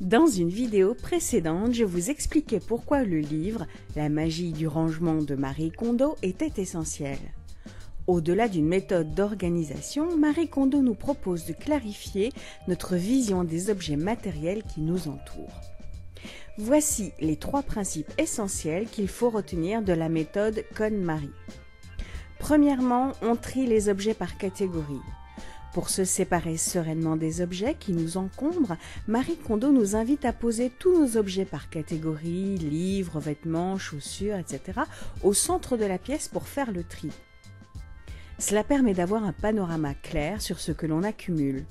Dans une vidéo précédente, je vous expliquais pourquoi le livre « La magie du rangement » de Marie Kondo était essentiel. Au-delà d'une méthode d'organisation, Marie Kondo nous propose de clarifier notre vision des objets matériels qui nous entourent. Voici les 3 principes essentiels qu'il faut retenir de la méthode KonMari. Premièrement, on trie les objets par catégorie. Pour se séparer sereinement des objets qui nous encombrent, Marie Kondo nous invite à poser tous nos objets par catégorie, livres, vêtements, chaussures, etc. au centre de la pièce pour faire le tri. Cela permet d'avoir un panorama clair sur ce que l'on accumule.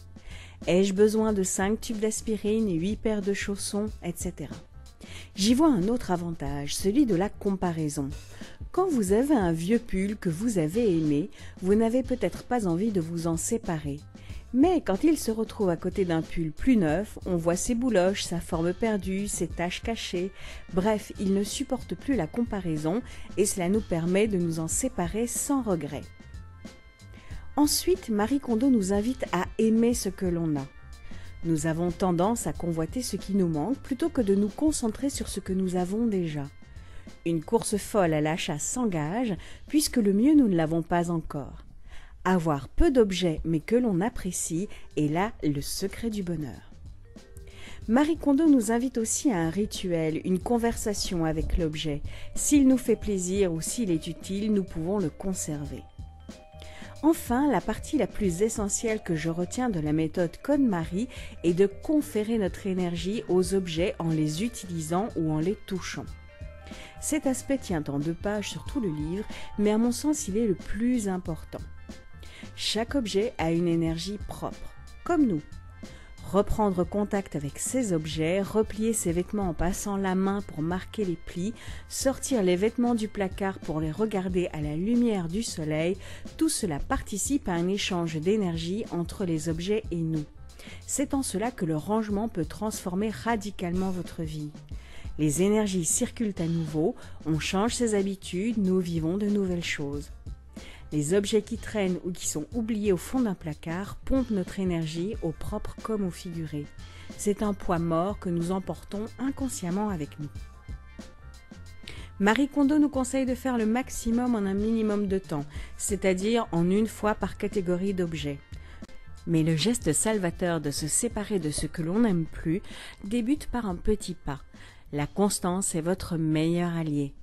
Ai-je besoin de 5 tubes d'aspirine, 8 paires de chaussons, etc. J'y vois un autre avantage, celui de la comparaison. Quand vous avez un vieux pull que vous avez aimé, vous n'avez peut-être pas envie de vous en séparer. Mais quand il se retrouve à côté d'un pull plus neuf, on voit ses bouloches, sa forme perdue, ses taches cachées. Bref, il ne supporte plus la comparaison et cela nous permet de nous en séparer sans regret. Ensuite, Marie Kondo nous invite à aimer ce que l'on a. Nous avons tendance à convoiter ce qui nous manque plutôt que de nous concentrer sur ce que nous avons déjà. Une course folle à l'achat s'engage puisque le mieux nous ne l'avons pas encore. Avoir peu d'objets mais que l'on apprécie est là le secret du bonheur. Marie Kondo nous invite aussi à un rituel, une conversation avec l'objet. S'il nous fait plaisir ou s'il est utile, nous pouvons le conserver. Enfin, la partie la plus essentielle que je retiens de la méthode KonMari est de conférer notre énergie aux objets en les utilisant ou en les touchant. Cet aspect tient en 2 pages sur tout le livre, mais à mon sens, il est le plus important. Chaque objet a une énergie propre, comme nous. Reprendre contact avec ces objets, replier ses vêtements en passant la main pour marquer les plis, sortir les vêtements du placard pour les regarder à la lumière du soleil, tout cela participe à un échange d'énergie entre les objets et nous. C'est en cela que le rangement peut transformer radicalement votre vie. Les énergies circulent à nouveau, on change ses habitudes, nous vivons de nouvelles choses. Les objets qui traînent ou qui sont oubliés au fond d'un placard pompent notre énergie au propre comme au figuré. C'est un poids mort que nous emportons inconsciemment avec nous. Marie Kondo nous conseille de faire le maximum en un minimum de temps, c'est-à-dire en 1 fois par catégorie d'objets. Mais le geste salvateur de se séparer de ce que l'on n'aime plus débute par un petit pas. La constance est votre meilleur allié.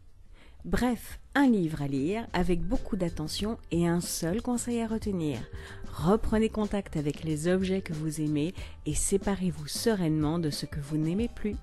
Bref, un livre à lire avec beaucoup d'attention et un seul conseil à retenir. Reprenez contact avec les objets que vous aimez et séparez-vous sereinement de ce que vous n'aimez plus.